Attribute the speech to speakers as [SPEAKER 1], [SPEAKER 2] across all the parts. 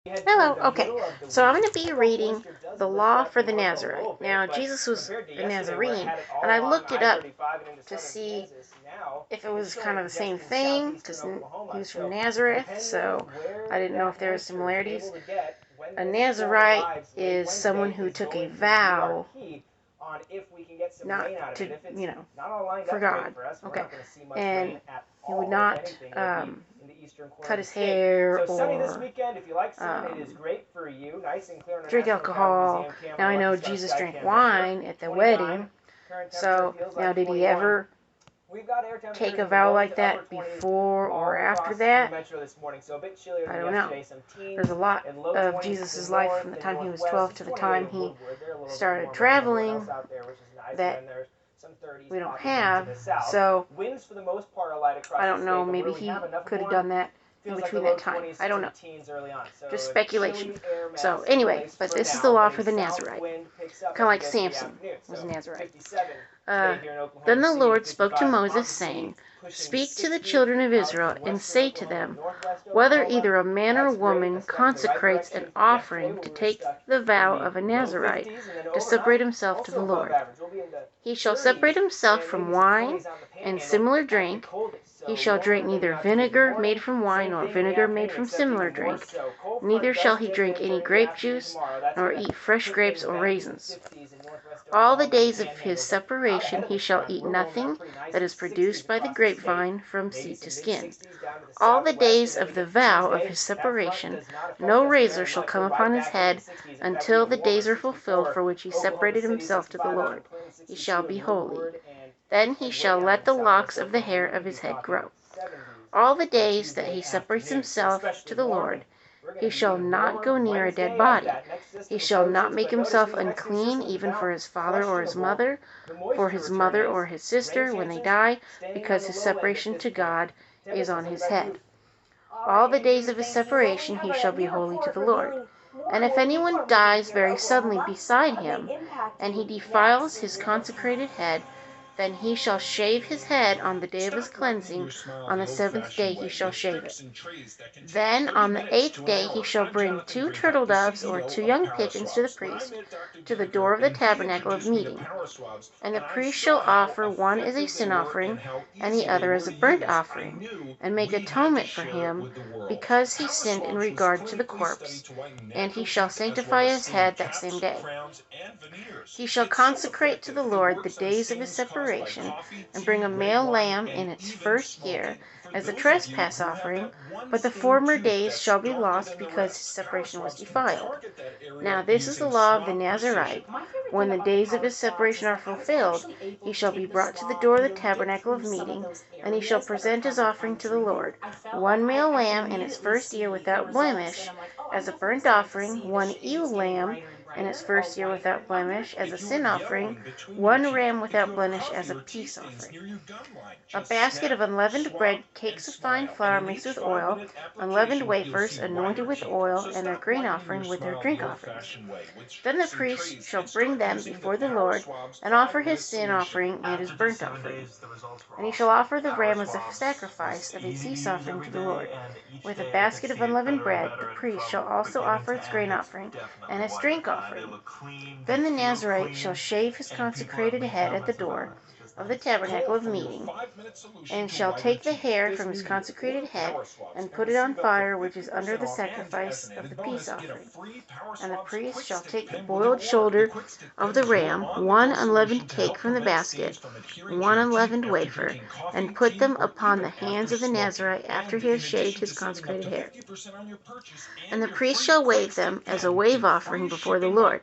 [SPEAKER 1] Hello, okay, so I'm going to be reading the law for the Nazarite. Now, Jesus was a Nazarene, and I looked it up to see if it was kind of the same thing, because he was from Nazareth, so I didn't know if there were similarities. A Nazarite is someone who took a vow not to, for God, okay, and he would not cut his hair or drink alcohol. Now I know Jesus drank wine at the wedding, so now did he ever take a vow like that before or after that? I don't know. There's a lot of Jesus' life from the time he was 12 to the time he started traveling that we don't have, so I don't know, maybe he could have done that in between that time. I don't know. Just speculation. So anyway, but this is the law for the Nazarite. Kind of like Samson was a Nazarite. Then the Lord spoke to Moses, saying, "Speak to the children of Israel, and say to them, whether either a man or woman consecrates an offering to take the vow of a Nazarite, to separate himself to the Lord. He shall separate himself from wine and similar drink. He shall drink neither vinegar made from wine nor vinegar made from similar drink. Neither shall he drink any grape juice, nor eat fresh grapes or raisins. All the days of his separation he shall eat nothing that is produced by the grapevine from seed to skin. All the days of the vow of his separation no razor shall come upon his head until the days are fulfilled for which he separated himself to the Lord. He shall be holy. Then he shall let the locks of the hair of his head grow. All the days that he separates himself to the Lord, he shall not go near a dead body. He shall not make himself unclean, even for his father or his mother, for his mother or his sister when they die, because his separation to God is on his head. All the days of his separation he shall be holy to the Lord. And if anyone dies very suddenly beside him, and he defiles his consecrated head, then he shall shave his head on the day of his cleansing. On the 7th day he shall shave it. Then on the 8th day he shall bring 2 turtle doves or 2 young pigeons to the priest, to the door of the tabernacle of meeting. And the priest shall offer one as a sin offering, and the other as a burnt offering, and make atonement for him, because he sinned in regard to the corpse, and he shall sanctify his head that same day. He shall consecrate to the Lord the days of his separation, and bring a male lamb in its first year as a trespass offering, but the former days shall be lost because his separation was defiled. Now this is the law of the Nazarite. When the days of his separation are fulfilled, he shall be brought to the door of the tabernacle of meeting, and he shall present his offering to the Lord, 1 male lamb in its first year without blemish, as a burnt offering, 1 ewe lamb in its first year without blemish, as a sin offering, 1 ram without blemish, as a peace offering. A basket of unleavened bread, cakes of fine flour mixed with oil, unleavened wafers anointed with oil, and their grain offering with their drink offerings. Then the priest shall bring them before the Lord, and offer his sin offering and his burnt offering. And he shall offer the ram as a sacrifice of a peace offering to the Lord. With a basket of unleavened bread, the priest shall also offer its grain offering and its drink offering. Then the Nazarite shall shave his consecrated head at the door of the tabernacle of meeting, and shall take the hair from his consecrated head, and put it on fire which is under the sacrifice of the peace offering. And the priest shall take the boiled shoulder of the ram, 1 unleavened cake from the basket, 1 unleavened wafer, and put them upon the hands of the Nazarite after he has shaved his consecrated hair. And the priest shall wave them as a wave offering before the Lord.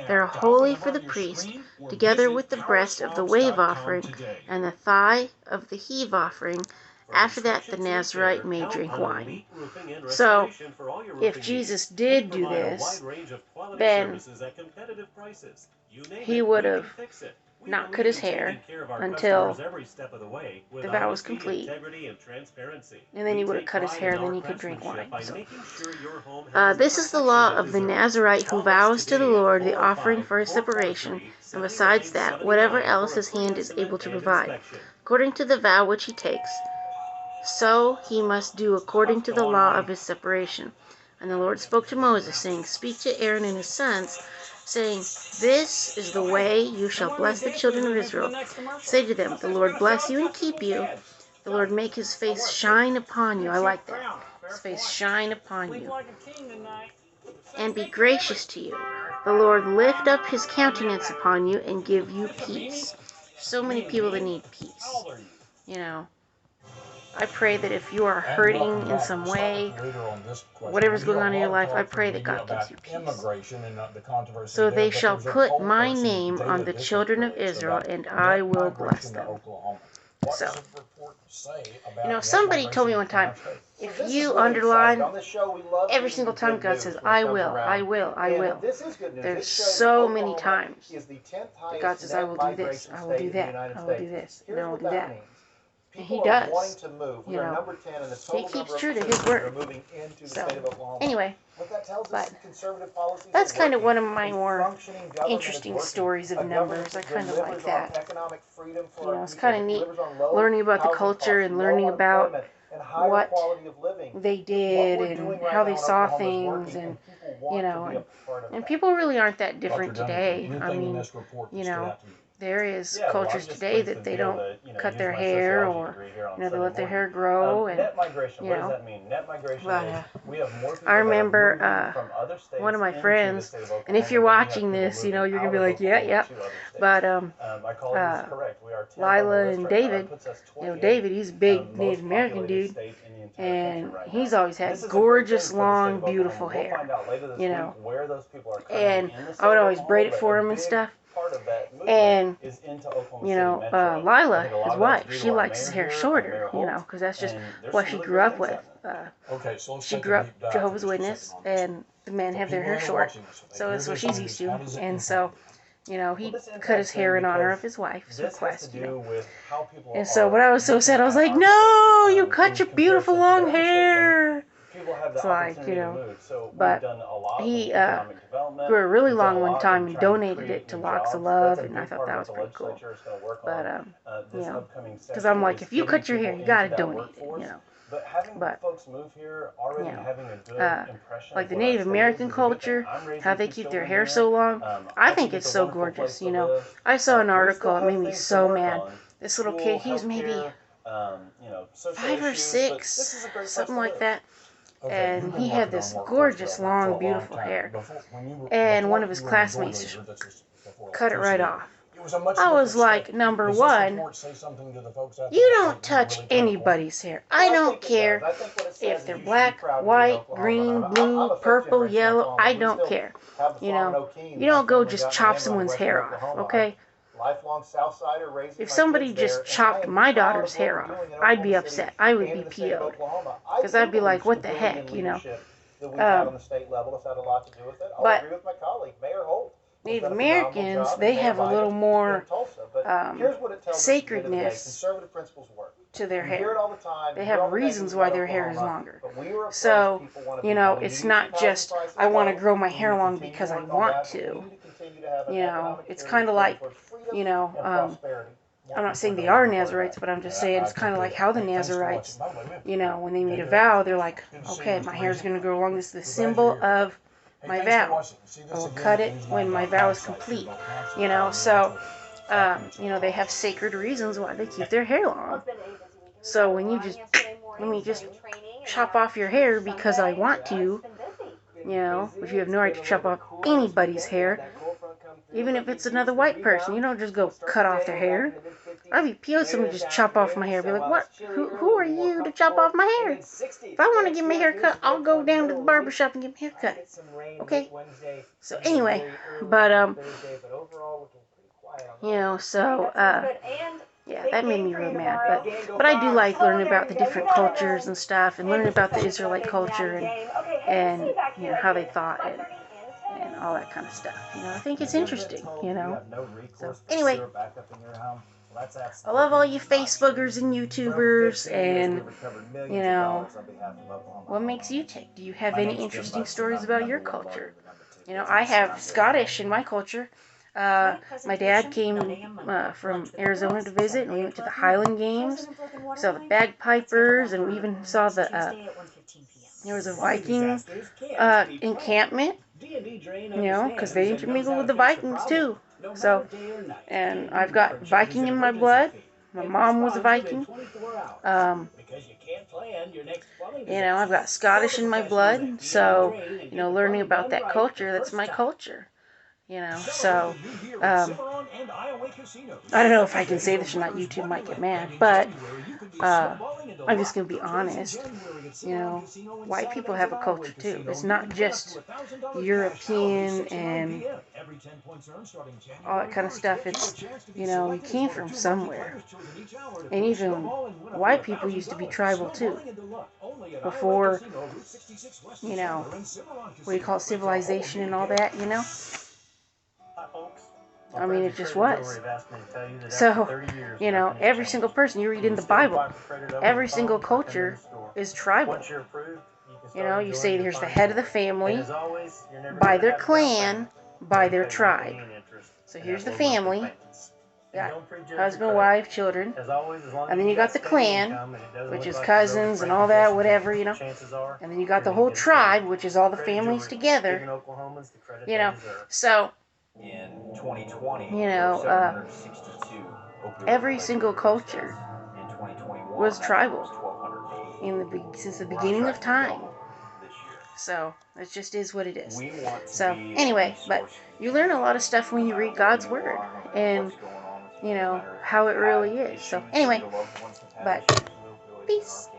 [SPEAKER 1] They are holy for the priest, together with the breast of the wave offering and the thigh of the heave offering. After that, the Nazarite may drink wine. So, if Jesus did do this, then he would have not cut his hair until the vow was complete, and then he would have cut his hair, and then he could drink wine. So, this is the law of the Nazarite who vows to the Lord the offering for his separation, and besides that, whatever else his hand is able to provide, according to the vow which he takes. So he must do according to the law of his separation. And the Lord spoke to Moses, saying, Speak to Aaron and his sons, saying, This is the way you shall bless the children of Israel. Say to them, The Lord bless you and keep you. The Lord make his face shine upon you. I like that. His face shine upon you. And be gracious to you. The Lord lift up his countenance upon you and give you peace. So many people that need peace. You know, I pray that if you are hurting in some way, whatever's going on in your life, I pray that God gives you peace. So they shall put my name on the children of Israel, and I will bless them. So, you know, somebody told me one time, if you underline every single time God says, I will, I will, I will, there's so many times that God says, I will do this, I will do that, I will do this, and I will do that. And he does. You know, he keeps true to his word. So, anyway, but that's kind of one of my more interesting stories of Numbers. I kind of like that. You know, it's kind of neat learning about the culture and learning about what they did and how they saw things, and you know, and people really aren't that different today. I mean, you know, there is cultures today that they don't cut their hair, or you know, they let their hair grow, and you know. But I remember one of my friends, and if you're watching this, you know, you're gonna be like, yeah, yeah. But Lila and David, you know, David, he's a big Native American dude, and he's always had gorgeous, long, beautiful hair, you know. And I would always braid it for him and stuff. And, you know, Lila, his wife, she likes his hair shorter, you know, because that's just what she grew up with. She grew up Jehovah's Witness, and the men have their hair short, so that's what she's used to. And so, you know, he cut his hair in honor of his wife's request, you know. And so when I was so sad, I was like, no, you cut your beautiful long hair. It's like, you know, but he grew a really long one time and donated it to Locks of Love, and I thought that was pretty cool. But, you know, because I'm like, if you cut your hair, you got to donate it, you know. But, you know, like the Native American culture, how they keep their hair so long, I think it's so gorgeous, you know. I saw an article, it made me so mad. This little kid, he was maybe 5 or 6, something like that. And he had this gorgeous, long, beautiful hair. And one of his classmates just cut it right off. I was like, number one, you don't touch anybody's hair. I don't care if they're black, white, green, blue, purple, yellow. I don't care. You know, you don't go just chop someone's hair off, okay? If somebody just chopped my daughter's hair off, I'd be upset. I would be PO'd. Because I'd be like, what the heck, you know? But Native Americans, they have a little more sacredness to their hair. They have reasons why their hair is longer. So, you know, it's not just, I want to grow my hair long because I want to. You know, it's kind of like, you know, I'm not saying they are Nazarites, but I'm just saying it's kind of like how the Nazarites, you know, when they made a vow, they're like, okay, my hair's going to grow long. This is the symbol of my vow. I will cut it when my vow is complete, you know. So, you know, they have sacred reasons why they keep their hair long. So when you just, let me just chop off your hair because I want to, you know, if you have no right to chop off anybody's hair, even if it's another white person, you don't just go cut off their hair. I'd be PO'd somebody just chop off my hair. Be like, what? Who are you to chop off my hair? If I want to get my hair cut, I'll go down to the barber shop and get my hair cut. Okay? So anyway, but, you know, so, yeah, that made me real mad. But I do like learning about the different cultures and stuff, and learning about the Israelite culture and you know, how they thought and all that kind of stuff. You know, I think it's interesting, you know. So, anyway, I love all you Facebookers and YouTubers, and, you know, what makes you tick? Do you have any interesting stories about your culture? You know, I have Scottish in my culture. My dad came from Arizona to visit, and we went to the Highland Games, saw the bagpipers, and we even saw the There was a Viking encampment, because they intermingled with the Vikings too. So, and I've got Viking in my blood. My mom was a Viking. I've got Scottish in my blood. So, learning about that culture, that's my culture. So, I don't know if I can say this or not. YouTube might get mad, but I'm just going to be honest. White people have a culture too. It's not just European and all that kind of stuff. It's, you came from somewhere. And even white people used to be tribal too. Before, what do you call it, civilization and all that, I mean, it just was. So, every single person you read in the Bible, every single culture is tribal. You say there's the head of the family, by their clan, by their tribe. So here's the family. Got husband, wife, children. And then you got the clan, which is cousins and all that, whatever, And then you got the whole tribe, which is all the families together. So, in 2020, every single culture was tribal since the beginning of time. So, it just is what it is. So, anyway, but you learn a lot of stuff when you read God's Word and, how it really is. So, anyway, but peace.